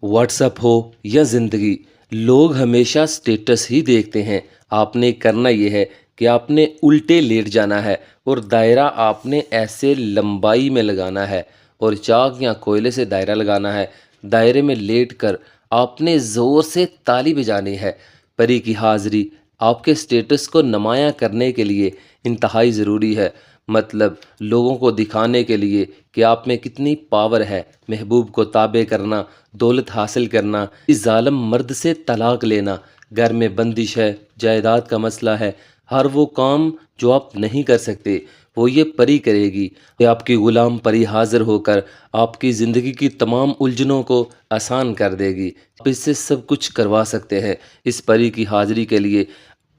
WhatsApp हो या ज़िंदगी, लोग हमेशा स्टेटस ही देखते हैं। आपने करना ये है कि आपने उल्टे लेट जाना है और दायरा आपने ऐसे लंबाई में लगाना है और चाक या कोयले से दायरा लगाना है। दायरे में लेट कर आपने ज़ोर से ताली बजानी है। परी की हाज़िरी आपके स्टेटस को नुमायाँ करने के लिए इंतहाई ज़रूरी है। मतलब लोगों को दिखाने के लिए कि आप में कितनी पावर है। महबूब को ताबे करना, दौलत हासिल करना, इस जालिम मर्द से तलाक लेना, घर में बंदिश है, जायदाद का मसला है, हर वो काम जो आप नहीं कर सकते वो ये परी करेगी। ये आपकी ग़ुलाम परी हाज़िर होकर आपकी ज़िंदगी की तमाम उलझनों को आसान कर देगी। आप इससे सब कुछ करवा सकते हैं। इस परी की हाज़िरी के लिए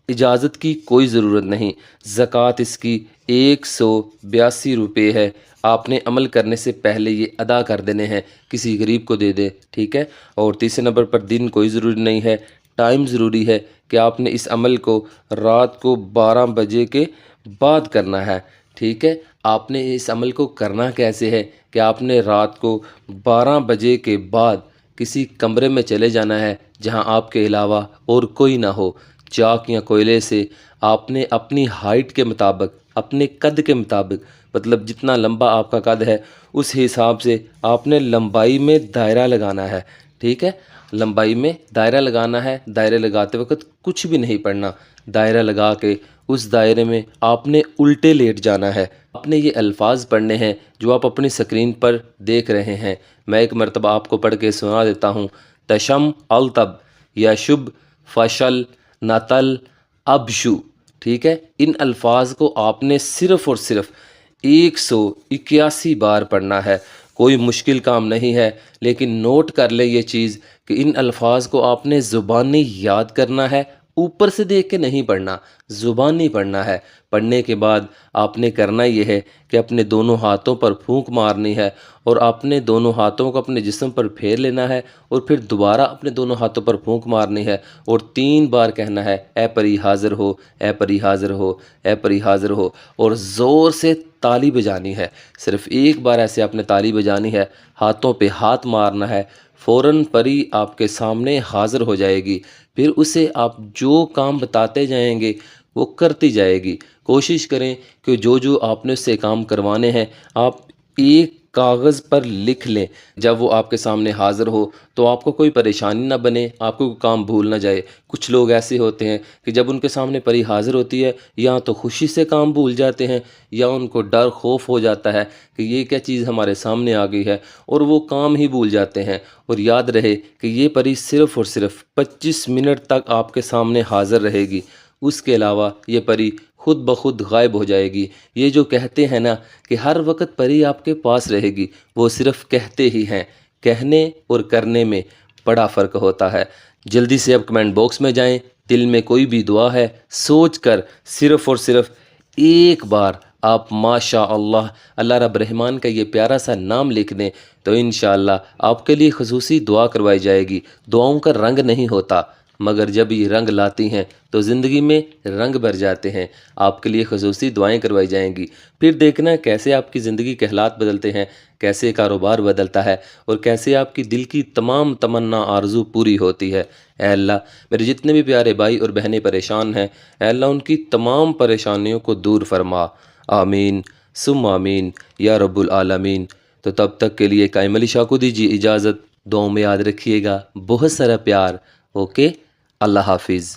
इजाज़त की कोई ज़रूरत नहीं। ज़कात इसकी 182 रुपये है। आपने अमल करने से पहले ये अदा कर देने हैं, किसी गरीब को दे दे, ठीक है। और तीसरे नंबर पर दिन कोई ज़रूरी नहीं है, टाइम ज़रूरी है कि आपने इस अमल को रात को 12 बजे के बाद करना है, ठीक है। आपने इस अमल को करना कैसे है कि आपने रात को 12 बजे के बाद किसी कमरे में चले जाना है जहां आपके अलावा और कोई ना हो। चाक या कोयले से आपने अपनी हाइट के मुताबिक, अपने कद के मुताबिक, मतलब जितना लंबा आपका कद है उस हिसाब से आपने लंबाई में दायरा लगाना है, ठीक है। लंबाई में दायरा लगाना है। दायरे लगाते वक्त कुछ भी नहीं पढ़ना। दायरा लगा के उस दायरे में आपने उल्टे लेट जाना है। आपने ये अल्फाज पढ़ने हैं जो आप अपनी स्क्रीन पर देख रहे हैं। मैं एक मरतबा आपको पढ़ के सुना देता हूँ। तशम अलतब या शुभ फशल नतल अबशु, ठीक है। इन अल्फाज को आपने सिर्फ़ और सिर्फ 181 बार पढ़ना है। कोई मुश्किल काम नहीं है, लेकिन नोट कर ले ये चीज़ कि इन अल्फाज को आपने ज़ुबानी याद करना है। ऊपर से देख के नहीं पढ़ना, ज़ुबानी पढ़ना है। पढ़ने के बाद आपने करना ये है कि अपने दोनों हाथों पर फूंक मारनी है और अपने दोनों हाथों को अपने जिस्म पर फेर लेना है और फिर दोबारा अपने दोनों हाथों पर फूंक मारनी है और 3 बार कहना है, ए परी हाज़िर हो, ए परी हाज़िर हो, ए परी हाज़िर हो, और ज़ोर से ताली बजानी है। सिर्फ़ एक बार ऐसे आपने ताली बजानी है, हाथों पे हाथ मारना है, फ़ौरन परी आपके सामने हाज़िर हो जाएगी। फिर उसे आप जो काम बताते जाएंगे वो करती जाएगी। कोशिश करें कि जो जो आपने उससे काम करवाने हैं आप एक कागज़ पर लिख लें। जब वो आपके सामने हाज़िर हो तो आपको कोई परेशानी ना बने, आपको कोई काम भूल ना जाए। कुछ लोग ऐसे होते हैं कि जब उनके सामने परी हाज़िर होती है या तो खुशी से काम भूल जाते हैं या उनको डर खौफ हो जाता है कि ये क्या चीज़ हमारे सामने आ गई है और वो काम ही भूल जाते हैं। और याद रहे कि ये परी सिर्फ़ और सिर्फ 25 मिनट तक आपके सामने हाज़िर रहेगी। उसके अलावा ये परी खुद ब खुद गायब हो जाएगी। ये जो कहते हैं ना कि हर वक्त परी आपके पास रहेगी, वो सिर्फ़ कहते ही हैं। कहने और करने में बड़ा फ़र्क होता है। जल्दी से अब कमेंट बॉक्स में जाएं। दिल में कोई भी दुआ है सोच कर सिर्फ़ और सिर्फ एक बार आप माशा अल्लाह, अल्लाह रब रहमान का ये प्यारा सा नाम लिख दें तो इंशाअल्लाह आपके लिए ख़ुसूसी दुआ करवाई जाएगी। दुआओं का रंग नहीं होता, मगर जब ये रंग लाती हैं तो ज़िंदगी में रंग भर जाते हैं। आपके लिए ख़ुसूसी दुआएं करवाई जाएंगी। फिर देखना कैसे आपकी ज़िंदगी के हालात बदलते हैं, कैसे कारोबार बदलता है और कैसे आपकी दिल की तमाम तमन्ना आरज़ू पूरी होती है। ऐ अल्लाह, मेरे जितने भी प्यारे भाई और बहनें परेशान हैं, ऐ अल्लाह उनकी तमाम परेशानियों को दूर फरमा। आमीन सुम आमीन या रब्बुल आलमीन। तो तब तक के लिए कायम अली शाह को दीजिए इजाज़त। दुआओं में याद रखिएगा। बहुत सारा प्यार। ओके, अल्लाह हाफिज़।